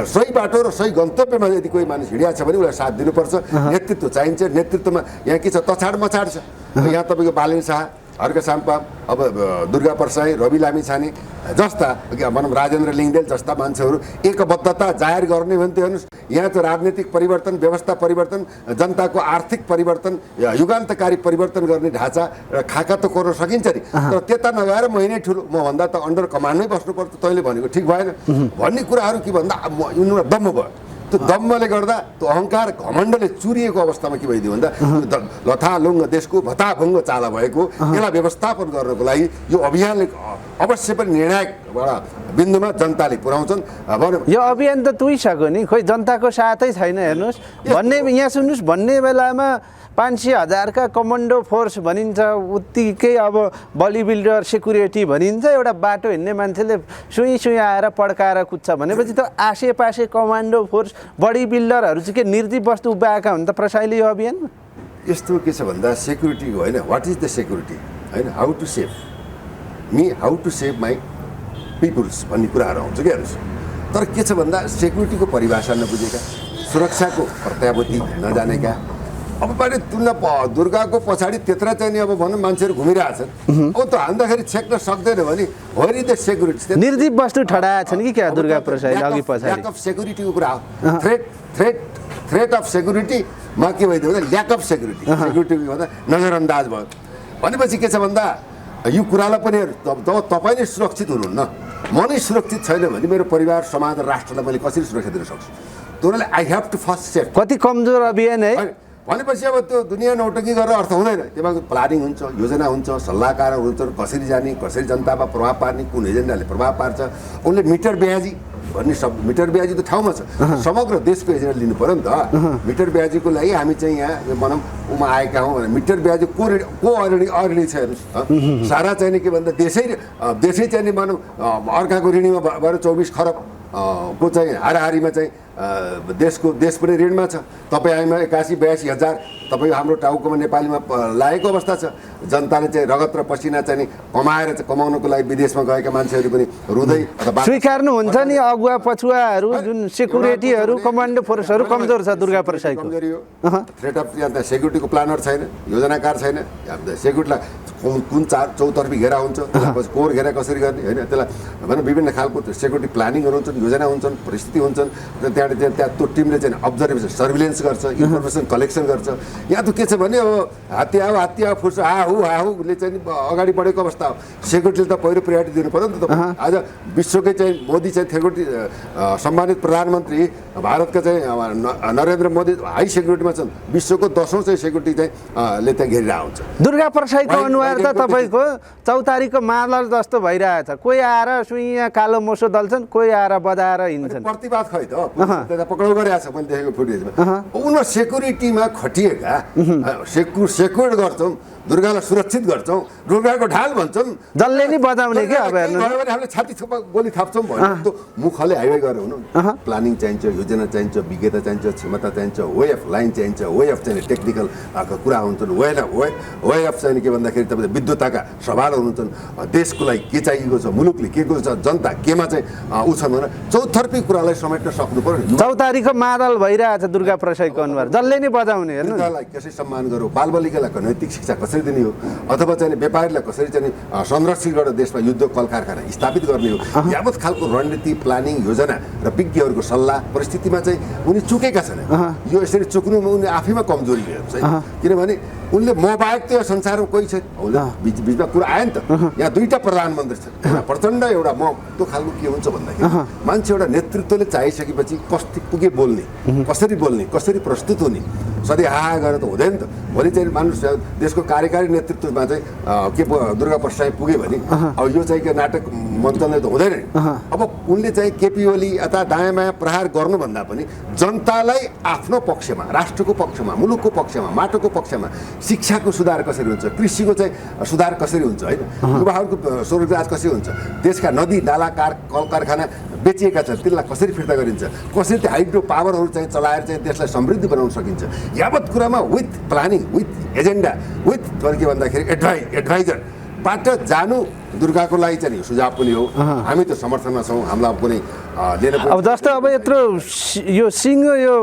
सही बाटो र सही गन्तव्यमा यदि कोही मानिस हिँडिया छ भने उसलाई साथ दिनुपर्छ। नेतृत्व चाहिन्छ। नेतृत्वमा यहाँ के छ, तछाड मछाड छ। यहाँ तपाईँको बालेन शाह, हर्क साम्पा, अब दुर्गा परसाई, रवि लामिछाने जस्ता भनौँ राजेन्द्र लिङ्गदेल जस्ता मान्छेहरू एकबद्धता जाहेर गर्ने भने त्यो हेर्नुहोस्। यहाँ चाहिँ राजनीतिक परिवर्तन, व्यवस्था परिवर्तन, जनताको आर्थिक परिवर्तन, युगान्तकारी परिवर्तन गर्ने ढाँचा र खाका त कोर्न सकिन्छ नि, तर त्यता नगएर म नै ठुलो, म भन्दा त अन्डर कमान्डमै बस्नुपर्छ, तैँले भनेको ठिक भएन भन्ने कुराहरू के भन्दा यिनीहरू दम्म भयो। त्यो दम्मले गर्दा त्यो अहङ्कार घमण्डले चुरिएको अवस्थामा के भइदियो भन्दा लथालुङ्ग देशको भताभुङ्ग चाला भएको यसलाई व्यवस्थापन गर्नको लागि यो अभियानले अवश्य पनि निर्णायक बिन्दुमा जनताले पुर्याउँछन्। यो अभियान त तुइसक्यो नि, खोइ जनताको साथै छैन हेर्नुहोस् भन्ने। यहाँ सुन्नुहोस्, भन्ने बेलामा 500,000 का कमान्डो फोर्स भनिन्छ, उत्तिकै अब बडी बिल्डर सेक्युरिटी भनिन्छ। एउटा बाटो हिँड्ने मान्छेले सुई आएर पड्काएर कुद्छ भनेपछि त आसेपासे कमान्डो फोर्स बडी बिल्डरहरू चाहिँ के निर्जीव वस्तु उभ्याएका हुन् त प्रसाईले यो अभियानमा? यस्तो के छ भन्दा सेक्युरिटी होइन, वाट इज द सेक्युरिटी होइन, how to save me, how to save my peoples भन्ने कुराहरू आउँछ क्या हेर्नुहोस्। तर के छ भन्दा सेक्युरिटीको परिभाषा नबुझेका, सुरक्षाको प्रत्याभूति नजानेका, अब पारि दुर्गाको पछाडि त्यत्रा चाहिँ नि अब भनौँ मान्छेहरू घुमिरहेछन्, अब त हान्दाखेरि छेक्न सक्दैन भने भरि द सेक्युरिटी निर्जीव वस्तु ठडाएछन् कि क्या दुर्गा प्रसाईले अघि पछाडि? ल्याक अफ सेक्युरिटीको कुरा हो। थ्रेट अफ सेक्युरिटीमा के भइदियो भन्दा ल्याक अफ सेक्युरिटीको भन्दा नजरअन्दाज भयो भनेपछि के छ भन्दा यो कुरालाई पनि जब तपाईँ नै सुरक्षित हुनुहुन्न, म नै सुरक्षित छैन भने मेरो परिवार समाज र राष्ट्रलाई मैले कसरी सुरक्षा दिन सक्छु? त्यसले I have to first safe. कति कमजोर अभियान है भनेपछि अब त्यो दुनियाँ नौटङ्की गरेर अर्थ हुँदैन। त्यसमा प्लानिङ हुन्छ, योजना हुन्छ, सल्लाहकार हुन्छन्, कसरी जाने, कसरी जनतामा प्रभाव पार्ने, कुन एजेन्डाले प्रभाव पार्छ। उनले मिटर ब्याजी भन्ने शब्द, मिटर ब्याजी त ठाउँमा छ, समग्र देशको एजेन्डा लिनु पऱ्यो नि त। मिटर ब्याजीको लागि हामी चाहिँ यहाँ भनौँ उमा आएका हौँ भने मिटर ब्याजी को अऋणी छ हेर्नुहोस्। सारा चाहिने के भन्दा देशै चाहिने भनौँ अर्काको ऋणीमा भएर 24 खरब को चाहिँ हाराहारीमा चाहिँ देश पनि ऋणमा छ। तपाईँ आइमा 81-82,000 तपाईँ हाम्रो टाउकोमा नेपालीमा लागेको अवस्था छ। जनताले चाहिँ रगत र पसिना चाहिँ कमाएर चाहिँ कमाउनको लागि विदेशमा गएका मान्छेहरू पनि रुँदै स्वीकार्नुहुन्छ नि। अगुवा पछुवाहरू जुन सेक्युरिटीहरू कमान्डो फोर्सहरू कमजोर छ दुर्गा प्रसाईको। कमजोरी हो। थ्रेट अफ यहाँ सेक्युरिटीको प्लानर छैन, योजनाकार छैन। सेक्युरिटीलाई कुन चौतर्फी घेरा हुन्छ, त्यसलाई कोर घेरा कसरी गर्ने होइन, त्यसलाई भनौँ विभिन्न खालको सेक्युरिटी प्लानिङहरू हुन्छन्, योजना हुन्छन्, परिस्थिति हुन्छन्। त्यहाँ त्यो टिमले चाहिँ अब्जर्भेसन सर्भिलेन्स गर्छ, इन्फर्मेसन कलेक्सन गर्छ। यहाँ त के छ भने अब हात्ती आऊ फुर्छ हाहुले चाहिँ अगाडि बढेको अवस्था हो। सेक्युरिटीले त पहिलो प्रायोरिटी दिनु पऱ्यो नि त। आज विश्वकै चाहिँ मोदी चाहिँ सेक्युरिटी सम्मानित प्रधानमन्त्री भारतका चाहिँ नरेन्द्र मोदी हाई सेक्युरिटीमा छन्। विश्वको 10औं चाहिँ सेक्युरिटी चाहिँ ले त्यहाँ घेरिरहेको हुन्छ। दुर्गा प्रसाईको अनुहार अनुहार त तपाईँको चौतारीको मार्लर जस्तो भइरहेछ। कोही आएर सुइँ कालो मोसो दल्छन्, कोही आएर बजाएर हिँड्छन्। प्रतिवाद खै त त्यता पक्राउ गरेको छ मैले देखेको फुटेजमा। उनीहरू सेक्युरिटीमा खटिएका सेक्युर गर्छौँ, दुर्गालाई सुरक्षित गर्छौँ, दुर्गाको ढाल भन्छौँ, जसले नि बजाउने क्या। अब हेर्नु भने हामीले छाती थुपा गोली थाप्छौँ भने मुखले हाइवे गरेर हुनु। प्लानिङ चाहिन्छ, योजना चाहिन्छ, विज्ञता चाहिन्छ, क्षमता चाहिन्छ, वे अफ लाइन चाहिन्छ, वे अफ चाहिँ टेक्निकल कुरा हुन्छन्, वे अफ चाहिँ के भन्दाखेरि तपाईँले विद्युतका सवालहरू हुन्छन्, देशको लागि के चाहिएको छ, मुलुकले के को छ, जनता केमा चाहिँ ऊ छन् भनेर चौतर्फी कुरालाई समेट्न सक्नु पर्यो। चौतारीको मादल भइरहेछ दुर्गा प्रसाईको अनुहार, जसले नि बजाउने। हेर्नु दुर्गालाई कसरी सम्मान गरौँ, बालबालिकालाई नैतिक शिक्षा कसरी दिने हो, अथवा चाहिँ व्यापारीलाई कसरी चाहिँ संरक्षित गरेर देशमा युद्ध कल कारखाना स्थापित गर्ने हो, यावत खालको रणनीति, प्लानिङ, योजना र विज्ञहरूको सल्लाह परिस्थितिमा चाहिँ उनी चुकेका छन्। यो यसरी चुक्नुमा उनी आफैमा कमजोरी लिएर चाहिँ, किनभने उनले म बाहेक त संसारमा कोही छैन। बिचमा कुरा आयो नि त, यहाँ दुईवटा प्रधानमन्त्री छन्, एउटा प्रचण्ड एउटा म। त्यो खालको के हुन्छ भन्दाखेरि मान्छे एउटा नेतृत्वले चाहिसकेपछि कस्तो पुगे बोल्ने, कसरी बोल्ने, कसरी प्रस्तुत हुने, सधैँ हाहा गरेर त हुँदैन त। भोलि चाहिँ मान्नुहोस् देशको कार्यकारी नेतृत्वमा चाहिँ के दुर्गा प्रसाई पुग्यो भने अब यो चाहिँ के नाटक मञ्चनले त हुँदैन नि। अब उनले चाहिँ केपी ओली अथवा दायाँ बायाँ प्रहार गर्नुभन्दा पनि जनतालाई आफ्नो पक्षमा, राष्ट्रको पक्षमा, मुलुकको पक्षमा, माटोको पक्षमा शिक्षाको सुधार कसरी हुन्छ, कृषिको चाहिँ सुधार कसरी हुन्छ, होइन युवाहरूको स्वरोजगार कसरी हुन्छ, देशका नदी नाला कल कारखाना बेचिएका छन् त्यसलाई कसरी फिर्ता गरिन्छ, कसरी त्यो हाइड्रो पावरहरू चाहिँ चलाएर चाहिँ देशलाई समृद्धि बनाउन सकिन्छ, यावत कुरामा with planning, with agenda, with के भन्दाखेरि एडभाइजरबाट जानु दुर्गाको लागि चाहिँ सुझाव पनि हो। हामी त समर्थनमा छौँ, हामीलाई कुनै लिएर अब जस्तो अब यत्रो यो सिंह यो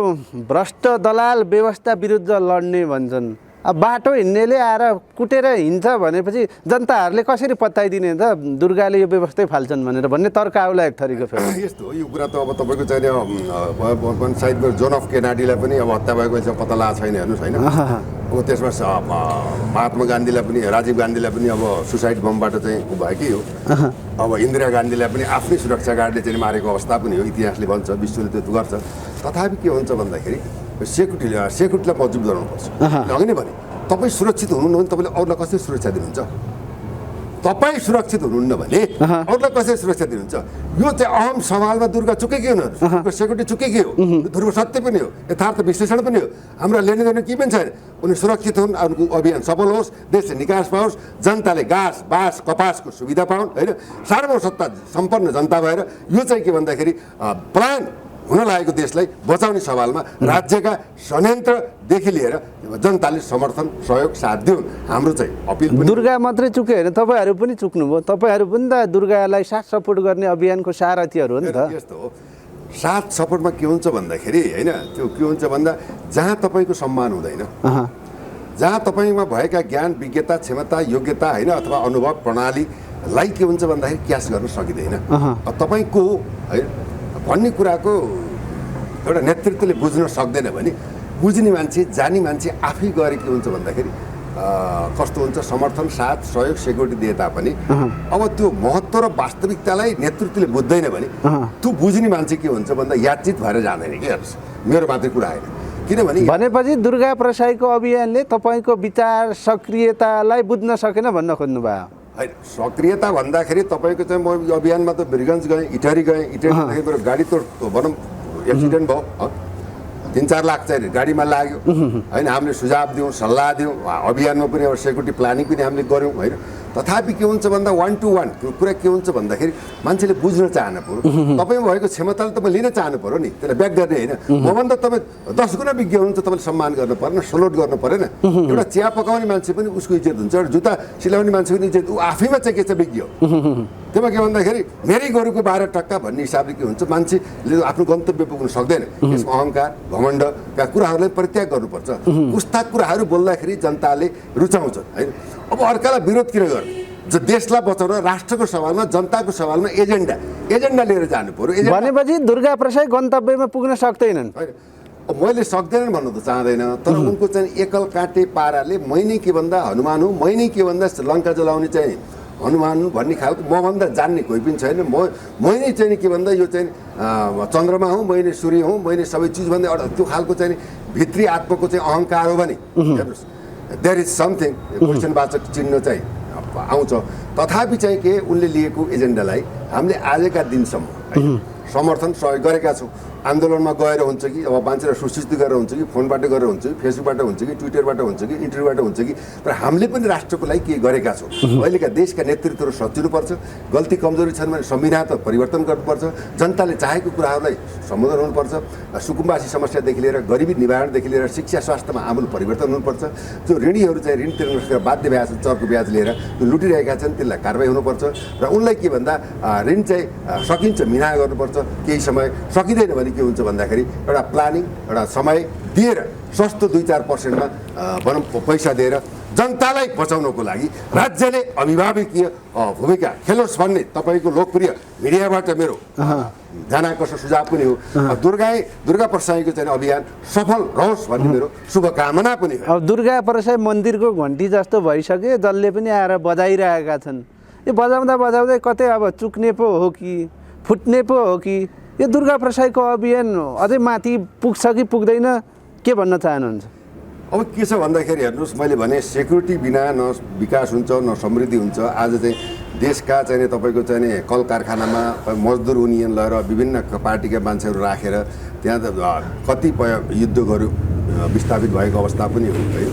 भ्रष्ट दलाल व्यवस्था विरुद्ध लड्ने भन्छन्, अब बाटो हिँड्नेले आएर कुटेर हिँड्छ भनेपछि जनताहरूले कसरी पत्याइदिने त दुर्गाले यो व्यवस्थै फाल्छन् भनेर भन्ने तर्क आउला एक थरीको फेरि। यस्तो हो यो कुरा त अब तपाईँको चाहिँ साइडको जोन अफ केनाडीलाई पनि अब हत्या भएको चाहिँ पत्ता लगाएको छैन, हेर्नुहोस् होइन। अब त्यसमा महात्मा गान्धीलाई पनि, राजीव गान्धीलाई पनि अब सुसाइड बमबाट चाहिँ भएकै हो। अब इन्दिरा गान्धीलाई पनि आफ्नै सुरक्षा गार्डले चाहिँ मारेको अवस्था पनि हो, इतिहासले भन्छ, विश्वले त्यो गर्छ। तथापि के हुन्छ भन्दाखेरि सेक्युरिटीलाई मजबुत गराउनुपर्छ। अघि नै भने तपाईँ सुरक्षित हुनुहुन्न भने तपाईँले अरूलाई कसरी सुरक्षा दिनुहुन्छ, तपाईँ सुरक्षित हुनुहुन्न भने अरूलाई कसरी सुरक्षा दिनुहुन्छ। यो चाहिँ अहम सवालमा दुर्गा चुकेकै हुनु, सेक्युरिटी चुकेकै हो, ध्रुव सत्य पनि हो, यथार्थ विश्लेषण पनि हो। हाम्रा लेनदेन के पनि छैन, उनी सुरक्षित हुन्, उनको अभियान सफल होस्, देशले निकास पाओस्, जनताले घाँस बाँस कपासको सुविधा पाउन्, होइन सार्वसत्ता सम्पन्न जनता भएर यो चाहिँ के भन्दाखेरि प्लान हुन लागेको देशलाई बचाउने सवालमा राज्यका षड्यन्त्रदेखि लिएर जनताले समर्थन सहयोग साथ दिउन्, हाम्रो चाहिँ अपिल। दुर्गा मात्रै चुक्यो होइन, तपाईँहरू पनि चुक्नुभयो, तपाईँहरू पनि त दुर्गालाई साथ सपोर्ट गर्ने अभियानको सारथीहरू हो नि त। यस्तो हो, साथ सपोर्टमा के हुन्छ भन्दाखेरि होइन, त्यो के हुन्छ भन्दा जहाँ तपाईँको सम्मान हुँदैन, जहाँ तपाईँमा भएका ज्ञान विज्ञता क्षमता योग्यता होइन अथवा अनुभव प्रणालीलाई के हुन्छ भन्दाखेरि क्यास गर्न सकिँदैन। तपाईँको होइन भन्ने कुराको एउटा नेतृत्वले बुझ्न सक्दैन भने बुझ्ने मान्छे जानी मान्छे आफै गएर के हुन्छ भन्दाखेरि कस्तो हुन्छ, समर्थन साथ सहयोग सेक्युरिटी दिए तापनि अब त्यो महत्त्व र वास्तविकतालाई नेतृत्वले बुझ्दैन भने त्यो बुझ्ने मान्छे के हुन्छ भन्दा याचित भएर जाँदैन कि। मेरो मात्रै कुरा होइन, किनभने भनेपछि दुर्गा प्रसाईको अभियानले तपाईँको विचार सक्रियतालाई बुझ्न सकेन भन्न खोज्नुभयो। होइन, सक्रियता भन्दाखेरि तपाईँको चाहिँ म अभियानमा त वीरगञ्ज गएँ, इटहरी गएँ, इटहरीदेखि मेरो गाडी त भनौँ एक्सिडेन्ट भयो, 3-4 लाख चाहिँ गाडीमा लाग्यो होइन। हामीले सुझाव दियौँ, सल्लाह दियौँ, अभियानमा पनि अब सेक्युरिटी प्लानिङ पनि हामीले गऱ्यौँ होइन। तथापि के हुन्छ भन्दा 1 to 1 त्यो कुरा के हुन्छ भन्दाखेरि मान्छेले बुझ्न चाहनु पऱ्यो, तपाईँमा भएको क्षमताले तपाईँ लिन चाहनु पऱ्यो नि, त्यसलाई ब्याक गर्ने होइन। मभन्दा तपाईँ 10 गुणा विज्ञ हुनुहुन्छ, तपाईँले सम्मान गर्नु परेन, सलोट गर्नु परेन। एउटा चिया पकाउने मान्छे पनि उसको इज्जत हुन्छ, एउटा जुत्ता सिलाउने मान्छे पनि इज्जत, ऊ आफैमा चाहिँ के छ विज्ञ हो। त्यसमा के भन्दाखेरि मेरै गोरुको 12 टक्का भन्ने हिसाबले के हुन्छ, मान्छेले आफ्नो गन्तव्य पुग्न सक्दैन। यसमा अहङ्कार घमण्डका कुराहरूलाई परित्याग गर्नुपर्छ। उस्ता कुराहरू बोल्दाखेरि जनताले रुचाउँछन् होइन। अब अर्कालाई विरोध किन गर्ने, जो देशलाई बचाउन राष्ट्रको सवालमा जनताको सवालमा एजेन्डा लिएर जानु पर्यो। भनेपछि दुर्गा प्रसाई गन्तव्यमा पुग्न सक्दैनन् होइन। अब मैले सक्दैनन् भन्नु त चाहँदैन, तर उनको चाहिँ एकल काटे पाराले मै नै के भन्दा हनुमान हुँ, मै नै के भन्दा लङ्का जलाउने चाहिँ हनुमान भन्ने खालको मभन्दा जान्ने कोही पनि छैन। मै नै चाहिँ के भन्दा यो चाहिँ चन्द्रमा हुँ, मै नै सूर्य हुँ, मै नै सबै चिज भन्दा एउटा त्यो खालको चाहिँ भित्री आत्माको चाहिँ अहङ्कार हो भने हेर्नुहोस्, देयर इज समथिङ क्वेसनवाचक चिन्ह चाहिँ आउँछ। तथापि चाहिँ के उनले लिएको एजेन्डालाई हामीले आजका दिनसम्म समर्थन सहयोग गरेका छौँ। आन्दोलनमा गएर हुन्छ कि अब मान्छेलाई सुसूचित गरेर हुन्छ कि फोनबाट गरेर हुन्छ कि फेसबुकबाट हुन्छ कि ट्विटरबाट हुन्छ कि इन्टरभ्यूबाट हुन्छ कि तर हामीले पनि राष्ट्रको लागि केही गरेका छौँ। अहिलेका देशका नेतृत्वहरू सचिनुपर्छ। गल्ती कमजोरी छन् भने संविधान परिवर्तन गर्नुपर्छ। जनताले चाहेको कुराहरूलाई सम्बोधन हुनुपर्छ। सुकुम्बासी समस्यादेखि लिएर गरिबी निवारणदेखि लिएर शिक्षा स्वास्थ्यमा आमूल परिवर्तन हुनुपर्छ। जो ऋणीहरू चाहिँ ऋण तिर्न नसकेर बाध्य ब्याज चर्को ब्याज लिएर जो लुटिरहेका छन् त्यसलाई कारबाही हुनुपर्छ। र उनलाई के भन्दा ऋण चाहिँ सकिन्छ मिना गर्नुपर्छ। केही समय सकिँदैन भने के हुन्छ भन्दाखेरि एउटा प्लानिङ एउटा समय दिएर सस्तो 2-4%मा भनौँ पैसा दिएर जनतालाई बचाउनको लागि राज्यले अभिभावकीय भूमिका खेलोस् भन्ने तपाईँको लोकप्रिय मिडियाबाट मेरो ध्यानाकर्षण सुझाव पनि हो। दुर्गा प्रसाईको चाहिँ अभियान सफल रहोस् भन्ने मेरो शुभकामना पनि हो। अब दुर्गा प्रसाई मन्दिरको घन्टी जस्तो भइसक्यो, जसले पनि आएर बजाइरहेका छन्। यो बजाउँदा बजाउँदै कतै अब चुक्ने पो हो कि फुट्ने पो हो कि यो दुर्गा प्रसाईको अभियान अझै माथि पुग्छ कि पुग्दैन, के भन्न चाहनुहुन्छ? अब के छ भन्दाखेरि हेर्नुहोस्, मैले भने सेक्युरिटी बिना न विकास हुन्छ न समृद्धि हुन्छ। आज चाहिँ देशका चाहिँ तपाईँको चाहिँ कल कारखानामा मजदुर युनियन लिएर विभिन्न पार्टीका मान्छेहरू राखेर त्यहाँ कतिपय युद्धहरू विस्थापित भएको अवस्था पनि हो है।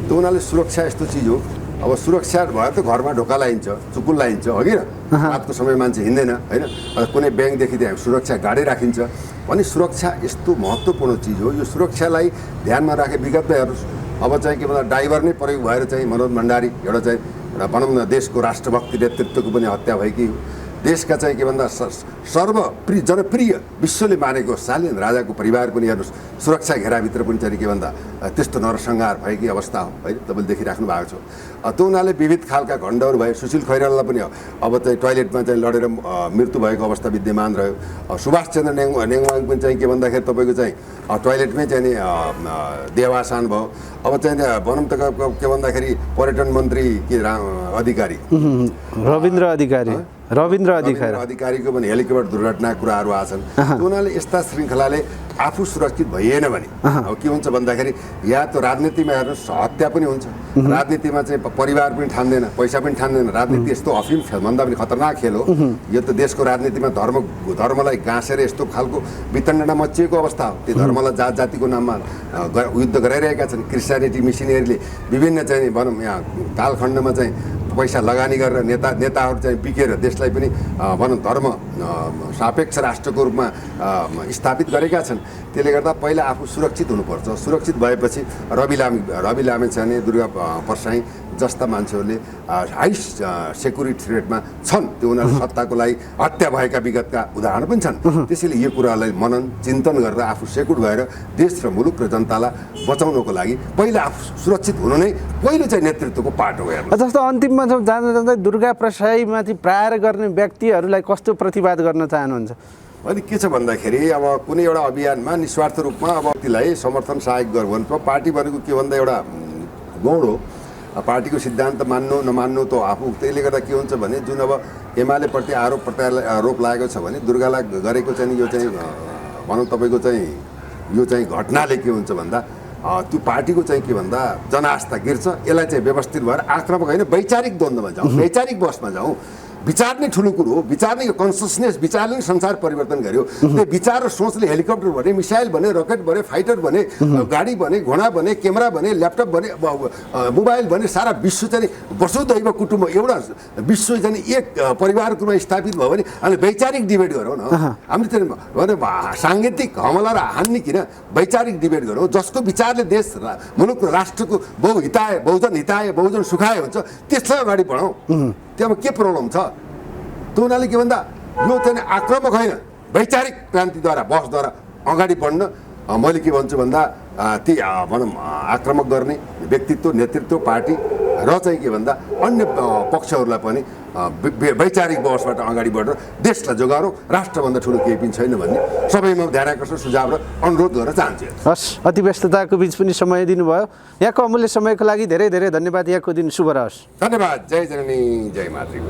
त उनीहरूले सुरक्षा यस्तो चिज हो। अब सुरक्षा भयो त घरमा ढोका लाइन्छ, चुकुल लाइन्छ हो कि रातको समय मान्छे हिँड्दैन होइन। कुनै ब्याङ्कदेखि त्यहाँ सुरक्षा गाडी राखिन्छ भने सुरक्षा यस्तो महत्त्वपूर्ण चिज हो। यो सुरक्षालाई ध्यानमा राखे विगतमा हेर्नुहोस्, अब चाहिँ के भन्दा ड्राइभर नै प्रयोग भएर चाहिँ मनोज भण्डारी एउटा चाहिँ भनौँ न देशको राष्ट्रभक्ति नेतृत्वको पनि हत्या भएकी देशका चाहिँ के भन्दा जनप्रिय विश्वले मानेको शालीन राजाको परिवार पनि हेर्नुहोस् सुरक्षा घेराभित्र पनि चाहिँ के भन्दा त्यस्तो नरसंहार भएकी अवस्था हो है। तपाईँले देखिराख्नु भएको छ। त्यो उनीहरूले विविध खालका खण्डहरू भए। सुशील खैरालालाई पनि अब चाहिँ टोयलेटमा चाहिँ लडेर मृत्यु भएको अवस्था विद्यमान रह्यो। सुभाष चन्द्र नेङवाङ पनि चाहिँ के भन्दाखेरि तपाईँको चाहिँ टोयलेटमै चाहिँ नि देहावसान भयो। अब चाहिँ भनौँ त के भन्दाखेरि पर्यटन मन्त्री के अधिकारी रविन्द्र अधिकारीको पनि हेलिकप्टर दुर्घटनाको कुराहरू आछन्। उनीहरूले यस्ता श्रृङ्खलाले आफू सुरक्षित भइएन भने अब के हुन्छ भन्दाखेरि या त राजनीतिमा हेर्नुहोस् हत्या पनि हुन्छ। राजनीतिमा चाहिँ परिवार पनि ठान्दैन, पैसा पनि ठान्दैन। राजनीति यस्तो अफिम खेलभन्दा पनि खतरनाक खेल हो यो। त देशको राजनीतिमा धर्मलाई गाँसेर यस्तो खालको वितण्डना मचिएको अवस्था हो। त्यो धर्मलाई जातिको नाममा युद्ध गराइरहेका छन्। क्रिस्चियनिटी मिसनरीले विभिन्न चाहिँ भनौँ यहाँ कालखण्डमा चाहिँ पैसा लगानी गरेर नेताहरू चाहिँ बिकेर देशलाई पनि भनौँ धर्म सापेक्ष राष्ट्रको रूपमा स्थापित गरेका छन्। त्यसले गर्दा पहिला आफू सुरक्षित हुनुपर्छ। सुरक्षित भएपछि रवि लामे चाहिँ दुर्गा प्रसाई जस्ता मान्छेहरूले हाई सेक्युरिटी थ्रेटमा छन्। त्यो उनीहरू सत्ताको लागि हत्या भएका विगतका उदाहरण पनि छन्। त्यसैले यो कुरालाई मनन चिन्तन गरेर आफू सेक्युर भएर देश र मुलुक र जनतालाई बचाउनको लागि पहिला आफू सुरक्षित हुनु नै पहिलो चाहिँ नेतृत्वको पाठ हो। हेर्नु जस्तो अन्तिममा जाँदा दुर्गा प्रसाईमाथि प्रहार गर्ने व्यक्तिहरूलाई कस्तो प्रतिवाद गर्न चाहनुहुन्छ? अनि के छ भन्दाखेरि अब कुनै एउटा अभियानमा निस्वार्थ रूपमा अब त्यसलाई समर्थन सहायक गर्नु पार्टी भनेको के भन्दा एउटा गौण हो। पार्टीको सिद्धान्त मान्नु नमान्नु त आफू। त्यसले गर्दा के हुन्छ भने जुन अब एमालेप्रति आरोप लागेको छ भने दुर्गालाई गरेको चाहिँ यो चाहिँ भनौँ तपाईँको चाहिँ यो चाहिँ घटनाले के हुन्छ भन्दा त्यो पार्टीको चाहिँ के भन्दा जनआस्था गिर्छ। यसलाई चाहिँ व्यवस्थित भएर आक्रामक होइन वैचारिक द्वन्द्वमा जाउँ, वैचारिक बहसमा जाउँ। विचार नै ठुलो कुरो हो। विचार नै कन्सियसनेस, विचारले नै संसार परिवर्तन गर्यो। त्यो विचार र सोचले हेलिकप्टर भने, मिसाइल भने, रकेट भने, फाइटर भने, गाडी भने, घोडा भने, क्यामेरा भने, ल्यापटप भने, मोबाइल भने सारा विश्व चाहिँ वसुधैव कुटुम्ब एउटा विश्व चाहिँ एक परिवारको रूपमा स्थापित भयो भने अनि वैचारिक डिबेट गरौँ न। हामीले चाहिँ भने साङ्गीतिक हमला र हान्ने किन वैचारिक डिबेट गरौँ। जसको विचारले देश मुलुक र राष्ट्रको बहुजन हिताय बहुजन सुखाय हुन्छ त्यसलाई अगाडि बढाउँ। त्यहाँ के प्रब्लम छ? त उनीहरूले के भन्दा यो चाहिँ आक्रामक होइन वैचारिक क्रान्तिद्वारा बहसद्वारा अगाडि बढ्न मैले के भन्छु भन्दा ती भनौँ आक्रामक गर्ने व्यक्तित्व नेतृत्व पार्टी र चाहिँ के भन्दा अन्य पक्षहरूलाई पनि वैचारिक बहसबाट अगाडि बढेर देशलाई जोगारौँ। राष्ट्रभन्दा ठुलो केही पनि छैन भन्ने सबैमा ध्यानाकर्षण सुझाव र अनुरोध गर्न चाहन्छु। हस्, अति व्यस्तताको बिच पनि समय दिनुभयो। यहाँको अमूल्य समयको लागि धेरै धेरै धन्यवाद। यहाँको दिन शुभ रहोस्। धन्यवाद। जय जननी जय मातृ।